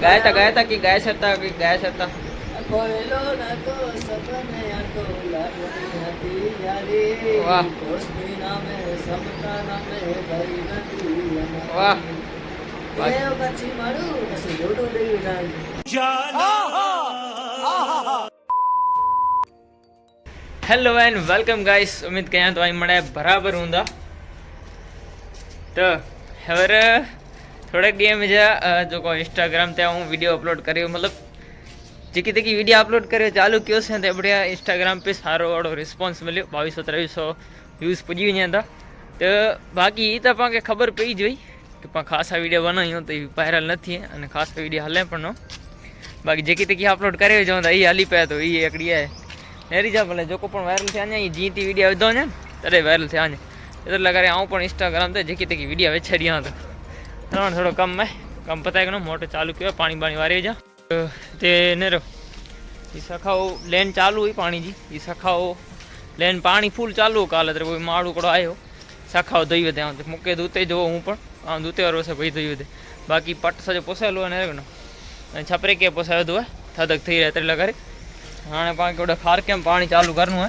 गाया था कि गाय सकता कि गाय सकता कोयलो न तो सपने तो लागनी હતી યારી વાહ દોસ્તી નામે સમતા નામે ભરી નથી વાહ એ પછી મારું પછી લોટો દેવી જાય हेलो एंड वेलकम गाइस उम्मीद कया तो आई मणे बराबर हूंदा तो हवर थोड़े गेम जो को इंस्टाग्राम ते हूँ वीडियो अपलोड करियो मतलब जेकी तेकी वीडियो अपलोड करियो चालू कियो से ते बढ़िया इंस्टाग्राम पे सारो वाड़ो रिस्पॉन्स मिलियो 2200-2300 व्यूज़ पुजी वञा था तो बाकी ये तो अपांखे खबर पई जोई कि पां खासा वीडियो बनायो तो वायरल न थिए अने खासा वीडियो हले पण न बाकी जेकी तेकी अपलोड करियो जो ये हली पे तो ये एकड़ी है नेरी जा भले जो को पण वायरल थे अने जी ती वीडियो विधो ने तरे वायरल थे अने એટલે કરે આવું પણ ઇન્સ્ટાગ્રામ તે જેકી તેકી વિડીયો વેચાડ્યા હતા ત્રણ થોડો કમ મેં કમ પતાય કે મોટો ચાલુ કયો પાણી બાણી વારી જા તે ને રો એ સખાઓ લેન ચાલુ ही पानी जी ये सखाओ लेन पानी फूल चालू काले तेरे कोई माड़ उकड़ो आयो सखाओ धोई वे ત્યાં મૂકે દૂતે જો હું પણ આ દૂતે વાળો છે ભાઈ ધોઈ દે બાકી પટ સજે પોસાયેલો ને રેગનો અને છપરે કે પોસાયો તો થદક થઈ રહે એટલે કરે हाणे पाण के खार के पानी चालू करनु है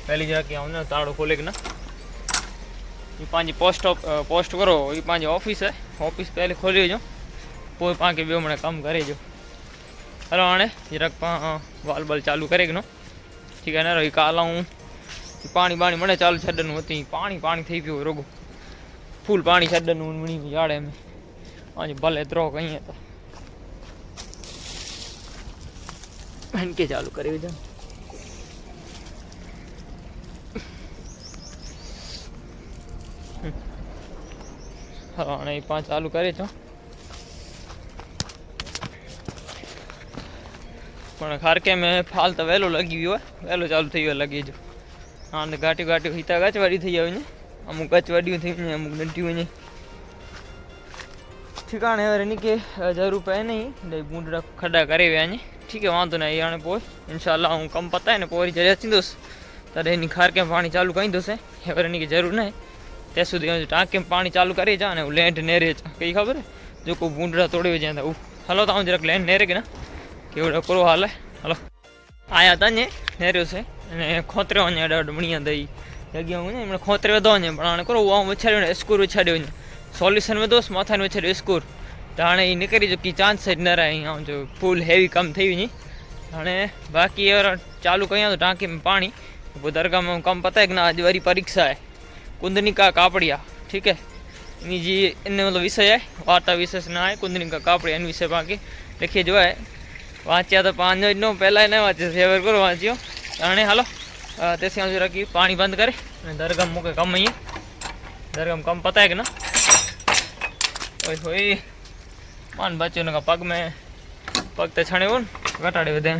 पहली जगह कि हमने ताड़ो खोले के ना ये पांच पोस्ट करो ये पांच ऑफिस है ऑफिस पहले खोलियो जो पोइ पाण के बियो मने कम करे जो हलो हाणे जरा वाल बल चालू करे के नो ठीक है ना रही काला हूँ पानी बाणी मने चालू छड्डन होती पानी पानी थई पियो रोगो फूल पानी छड्डन मणी याड़े में आज भले एतरो कहीं है तो के चालू करे जा हाँ नहीं पाँच चालू करे छो पण खार के में फाल तो वेलो लगी हुई है वेलो चालू थी लगी जो हाँ तो घाटी घाटी हिता गच वाड़ी थी जाए अमुक गच वाड़ी थी अमुक नटी हुई ठिकाने नहीं के जरूर पे नहीं बूंदड़ा खड्डा करे वे ठीक है वांधो नहीं हाणे पोइ इंशाल्लाह हूँ कम पता है ना पोइ वरी जॾहिं अचींदुसि तॾहिं हिन खार के पानी चालू कईंदुसि हींअर हिन खे ज़रूरु न आहे तें सुधी टांके में पानी चालू करे अचां ने लैंड नेरे अचां कई ख़बर जो को बूंदड़ा तोड़े विझां था हलो तव्हां જરાક लैंड नेरे के ना केवड़ो करो हाल है हलो आया था ने नेरियो से अने खोतरे वञे ॾाढो बढ़िया दही जॻह वञे हिन खोतरे वेधो वञे पण हाणे करो उहा विछाड़ियो ने स्कूर विछाड़ियो वञे सॉल्यूशन विधोसि मथां विछाड़ियो स्कूर तो हाँ ये निकरी जो कि चांस न रहे जो फुल हेवी कम थी वही हाँ बाकी और चालू कया तो टाँकी में पानी वो दरगाह में कम पता है कि ना अज वारी परीक्षा है कुंदनिका कापड़िया ठीक है इन जी इन मतलब विषय है वार्ता विशेष ना है कुंदनिका कापड़िया इन विषय बाकी लिखिए जो है वाँचा तो पाँच नो पहला न वाँचे सेवर करो वाँचियो हाँ हलो तेसी जो रखी पानी बंद करे दरगाह मूके कम ही दरगाह में कम पता है कि ना ओए होए मान बच्चों का पग में पग तो छणे वो घटाड़े वे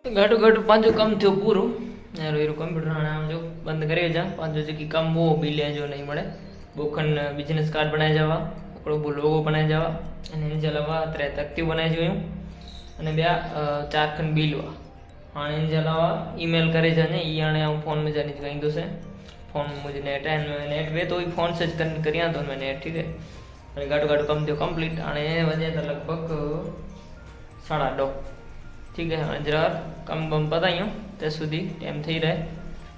घटू घटू पांचो कम थो पूरो कंप्यूटर हाँ जो बंद करे जा पांचो जी कम वो बिल जो नहीं मळे बोखन बिजनेस कार्ड बनाए जावा लोगो बनाए जावा अने जे अलावा 3 तख्तियूं बनाए जोयूं अने ॿिया 4 खन बिल हुआ हाणे इन जे अलावा ईमेल करे जाने ई हाणे आऊं फोन में जानी कईंदुसि फोन मुझे नेट है नेट वे तो ही फोन से करियां तो मैं नेट ठीक है अने घाटो घाटो कम थियो कंप्लीट हाणे वञे तो लगभग 2:30 ठीक है हाणे जरा कम बम पतायूं ते सुधी टाइम थी रहे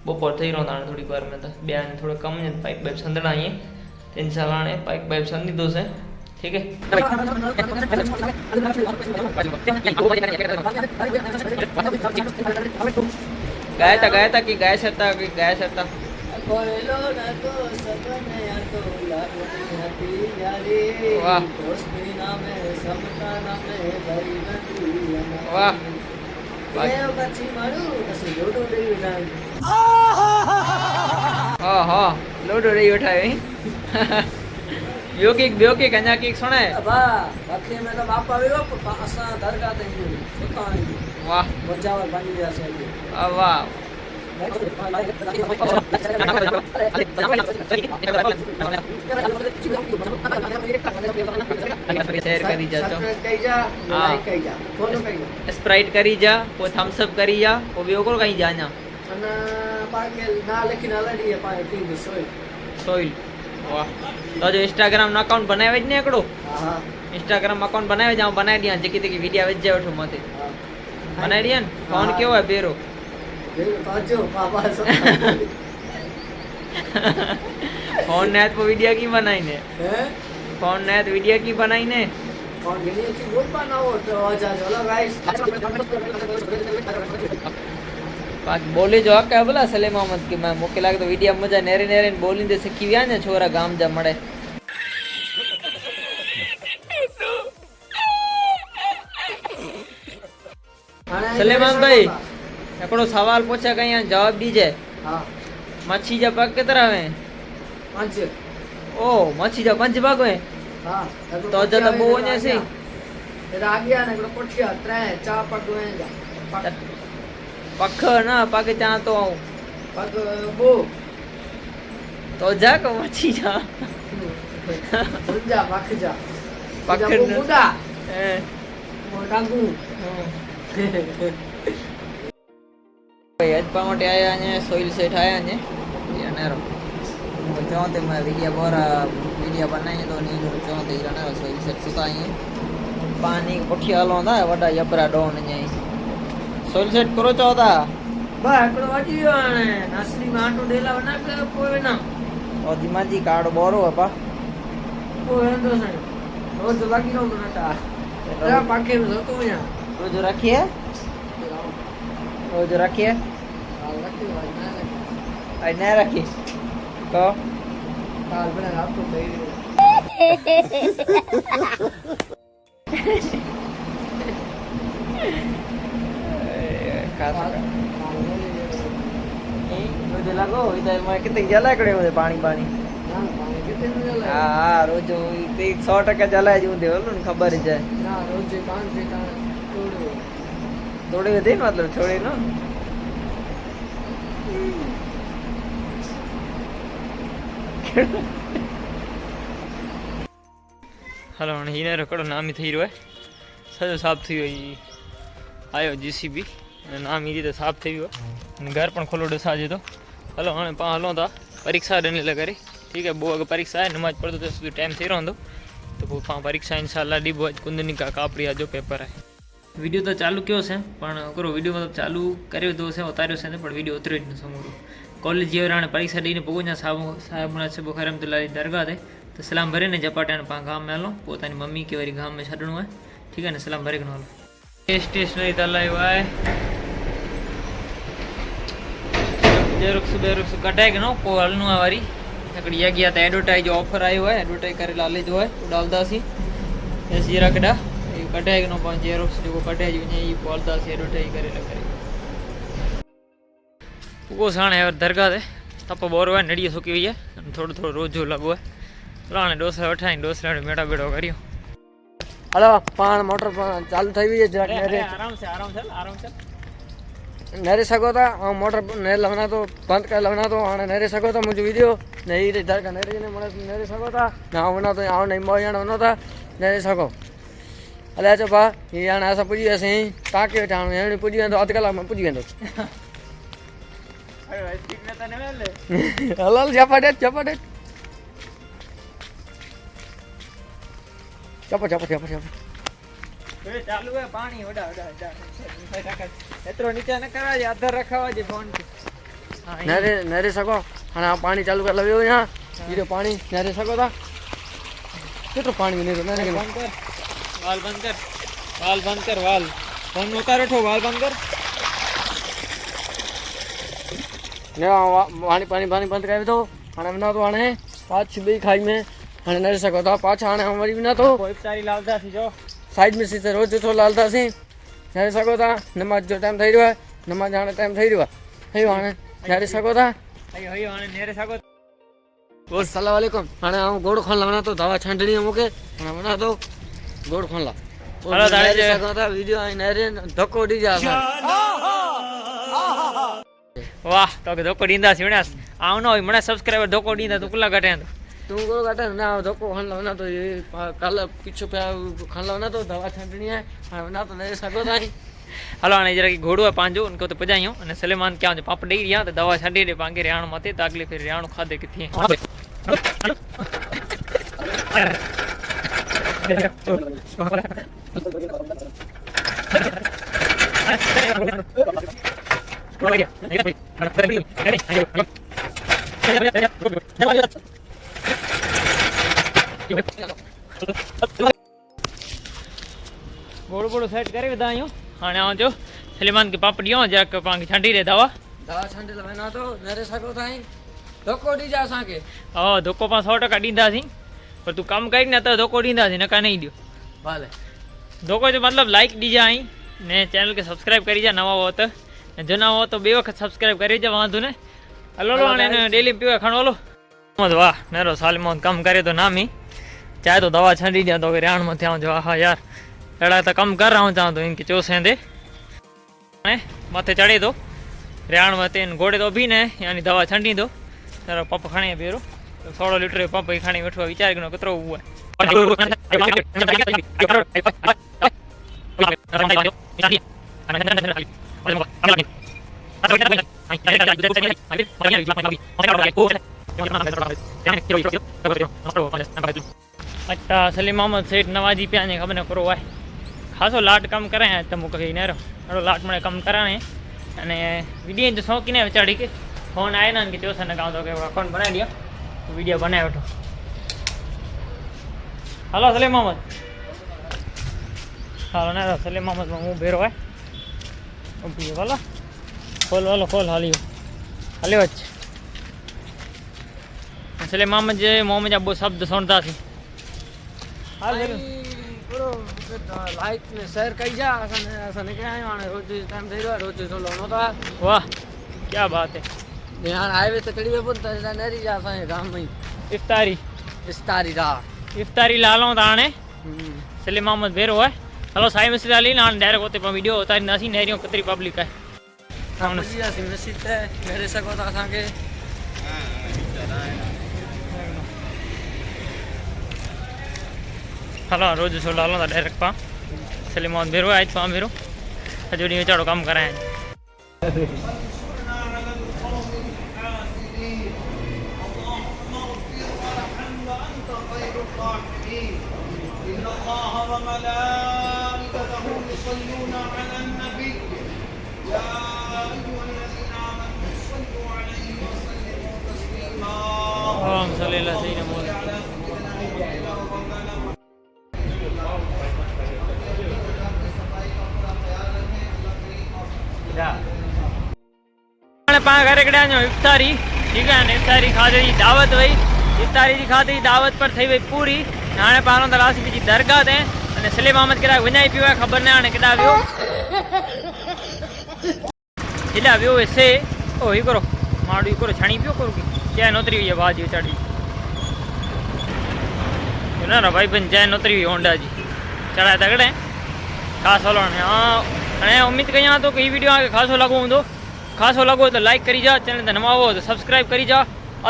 बपोर थी रहो हाणे थोड़ी वार में तो ॿिया थोड़ो कम पाइप वाइप संदड़ा आहीं इंशाल्लाह ने पाइप वाइप संदी दो से ठीक है गाया था कि गाय सकता कि गाय सकता कोयलो न तो सपने तो लागनी હતી યારી વાહ દોસ્તી નામે સમતા નામે ભરી નથી વાહ એ પછી મારું પછી લોટો દેવી જાય हाँ हाँ लोडो रही उठा है ब्यो किक अन्या किक सुने वाह बाकी में तो बाप आवे वो असा दरगाह ते सुता वाह बचावर बनी गया से वाह શેર કરી જા તો સબસ્ક્રાઇબ કરી જા હા. લાઈક કરી જા ફોલો કરી જા સ્પ્રાઇટ કરી જા કો થમ્સ અપ કરી જા કો બીજો કોણ કઈ જા ના અને પાકે ના લખીને અલાડીએ પાકે ટીવી સોય સોઇલ વાહ તો જો ઇન્સ્ટાગ્રામ નો અકાઉન્ટ બનાવે જ ને એકડો હા ઇન્સ્ટાગ્રામ અકાઉન્ટ બનાવે જ બનાવી દિયા જે કીધી કે વિડિયો વેચ જાય ઓઠો મતે હા બનાવી દિયા ને ફોન કેવો હે બેરો પાછો પાપા સો फोन ने तो वीडियो की बनाई ने હે फोन ने तो वीडियो की बनाई ने કોણ વિડિયો की बोल बनाओ तो आजा चलो गाइस बाकी बोले जो क्या बोला सलीम अहमद की मैं मुके लागे तो वीडियो मजा नेरे नेरे बोली दे सीखी व्या ने छोरा गाम जा मड़े सलीम अहमद भाई एकड़ो सवाल पूछा कहीं जवाब दीजिए हां मच्छी जा पग कितना है પાંચ ओ मच्छी जा पंच पग है હા तो जब वो ने से એ રાગ્યા ને કોઠિયા ત્રણ ચાર પગ વેંજા पख ना पग चा तो आऊं પગ બો तो जा को मच्छी जा મુંજા પાખજા પગ પાખજા ને- મુડા ए, મોટાગુ ભાઈ અજપા માટે આયા ને સોઇલ સેટ આયા ને યાનેરો ચોતે માં वीडियो बनाई तो नहीं चौथे યાનેરો સોઇલ સેટ સુતાઈ पानी कोठी आलो ना वडा यबरा डोन ने સોઇલ સેટ કરો ચોતા બા એકડો વાજી આને નસલી માટો ડેલા બના કે કોઈ ના और दिमाजी कार्ड बोरो है पा કોઈ એંદો છે રોજ લાગી નો નટા રા પાકે નો તો યા रोज रखिए रोज रखिए લખી વાય ના લખી आई नहीं रखी तो કાલ બના આપતો થઈ रोज लगो इधर मैं कितने जला करे मुझे पानी पानी ના પાણી કેતે ન જલા हाँ हाँ रोज 100% जला जी दे बोलो ने खबर ही जाए ના રોજ કામ છે તા તોડો थोड़ी थी मतलब छोड़ी ना હલો અને હીને રકડો નામી થઈ રહ્યો સજો સાફ થયો ઈ આયો જીસીબી અને નામ ઈ રીતે સાફ થઈ ગયો અને ઘર પણ ખોલો સાજે તો હલો અને પા હલો તા પરીક્ષા દેने लगा रे ठीक है वो अगर परीक्षा है नमाज पढ़ो तो સુધી टाइम થઈ રહ્યો તો वो पा परीक्षा इंशाल्लाह दी बहुत कुंदनी का कापरिया जो पेपर है વિડિયો તો ચાલુ કયો છે પણ કરો વિડિયો મતલબ ચાલુ કર્યો તો છે ઉતાર્યો છે પણ વિડિયો ઉતર્યો જ ન સમોરો કોલેજ જેવરાણે પરીક્ષા દઈને પગોના સાહેબના છે બુખાર रहमतुल्लाह दरगाह है तो सलाम भरे ने जपाटाने पा गाम में आलो पोतानी मम्मी के वारी गाम में छड़णो है ठीक है ने सलाम भरे कनो स्टेशनरी तलायो है जेरुक्स बेरुक्स कटाई के नो को हलनो आ वारी एकड़ी आ गया था एडवर्टाइज ऑफर आयो है एडवर्टाइज करे लाले जो है वो डालदा सी एस जीरा कड़ा ये कटाई के नो पा जेरुक्स जो कटाई जो ने ये बोलदा सी एडवर्टाइज करे ला करे वो साणे है दरगाह है तप बोरो है नड़ियो सुकी हुई है थोड़ो थोड़ो रोजो लगो है राणे डोसा उठाई डोसरा मेटा बेड़ो करियो હલો પાણ મોટર ચાલુ થઈ ગઈ છે જરાક નેરે आराम से નેરે સગો તા મોટર ને લવના તો બંધ કર લવના તો અને નેરે સગો તા મુજો વિડિયો નહીં રે ધાર का નેરે ને મળે નેરે સગો તા ના આવના તો આવ નહીં મોયણ નો તા નેરે સગો અલે જો બા ઈ આને આસા પૂજી હશે તાકે ટાણું એણે પૂજી તો અધ કલાક માં પૂજી ગયો अरे भाई ठीक में तने वेले હલાલ ઝપાડે ઝપાડે ચપો ચપો ચપો ચપો ए चालू है पानी ओडा ओडा एतरो नीचे न कराजे अधर रखावाजे फोन के हां નેરે નેરે સગો અને આ પાણી ચાલુ કર લવ્યો યા ઈ પાણી નેરે સગો તા કેટલું પાણી ને નેરે કે बंद कर वाल बंद कर वाल बंद कर वाल फोन उतार उठो वाल बंद कर ને પાણી પાણી પાણી બંધ કરી દો અને ના તો આને પાછ બે ખાઈ में અને નેરે સગો તા પાછા આને અમારી વિના તો कोई सारी लालदा थी जो साइड में सीधे रोज तो लालता सी નેરે સગો તા નમાજ જો ટાઈમ થઈ રહ્યો નમાજ આને ટાઈમ થઈ રહ્યો થયો આને નેરે સગો તા हयो आने नेरे सागो अस्सलाम वालेकुम आने हम गोड़ खोल लाना तो दवा छंडनी मुके અને બના દો ગોળ ખોલા હાલો તારે જે સગો વિડિયો આઈ નેરે ધક્કો દી જા वाह तो के धोको दींदा सी वणास आवनो होय मने सब्सक्राइबर धोको दींदा तो कुला घटे तो तू को काटे ना धोको खान लो ना तो ये कल पीछे पे खान लो ना तो दवा छंटनी है ना तो नहीं सको ताई हलो आने जरा की घोड़ू है पांचो उनको तो पजाइयो अने सलेमान क्या जो पाप डेई रिया तो दवा छाडी दे पांगे रियाण मते तो अगले फिर रियाण खादे किथी बोड़ बोड़ सेट करे विदायो हाने आओ जो सलेमान के पापड़ियों जक पांगे छाडी दे दवा छंटे लवेना तो नरे सको ताई धोको दी जा असांखे हाँ धोको पां 100% ॾींदासीं पर तू कम करी न त धोको ॾींदासीं न का नहीं ॾियो भले धोको जो मतलब लाइक ॾिजा आई ने चैनल के सब्सक्राइब करी जा नवा हो त जो ना हो तो बे वक्त सब्सक्राइब करी जा वांधो ने हलो लो हाणे डेली पीवे खणो लो वाह नेरो साल में कम करे तो नाम ही चाहे तो दवा छंडी दिया तो रियाण में थिया जो हाँ यार अड़ा तो कम कर रहा हूँ चाहूँ तो इनकी चोसें दे मथे चढ़े दो रियाण में तेन घोड़े तो भी ने यानी दवा छंडी दो तेरा पप खणे बेरो 16 लीटर पप ही खणी वेठो विचार करो केतरो हुआ अच्छा सलीम मोहम्मद सेठ नवाजी पे आने खबर न करो है खासो लाट कम करे हैं तो मुके नेरो अड़ो लाट मने कम कराने अने वीडियो जो शौकीन है चढ़ी के फोन आए ना कि चोसा ने गाँव तो के अकाउंट बना लिया वीडियो बनाए बैठो हलो सलीम मोहम्मद हालो ना सलीम मोहम्मद में मुँह बेरो है बोलो खोल वालो खोल हालियो हलियो सलीम मोहम्मद जे मोहम्मद अब शब्द सुनता थी हाल लाइक ने शेयर कई जा असाने के आयो हाणे रोज टाइम થઈ ગયો રોજ તો લોનો તો वाह क्या बात है ध्यान हाईवे ते चढ़ी वे पुत नरी जा असांजे गाम में इफ्तारी इस्तारी रा इफ्तारी लालो ताणे सलीम मोहम्मद बेरो है हलो साई मस्जिद आली ना डायरेक्ट होते पर वीडियो उतारी नासी नेरियो कतरी पब्लिक है हमने जी मस्जिद ते मेरे सको तो असांखे हलो रोज सो लालो था डायरेक्ट पा सलीम मोहम्मद बेरो आज पा बेरो हजो डी चाड़ो काम कराए पा घर कड़ा इफ्तारी ठीक है इफ्तारी खाधे जी दावत हुई इफ्तारी जी खाधे जी दावत पर थी वही पूरी हाँ पारों तो रासी जी दरगाह ते सलीम मोहम्मद केड़ा वञाई पियो है खबर न हाणे केड़ा वियो हेॾा वियो से ओ ही करो माड़ू ही करो छणी पियो करो चाय नोतरी हुई है भाजी चढ़ी ना भाई बन चाय नोतरी हुई होंडा जी चढ़ाए तगड़े खास हलो हाँ हाणे उम्मीद कयां तो कि वीडियो आगे खासो लगो होंदो खासो लगो तो लाइक करी जा चैनल ते नवा हो तो सब्सक्राइब करी जा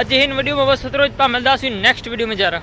अज हिन वीडियो में बस एतिरो ज पा मिलदासीं नेक्स्ट वीडियो में जरा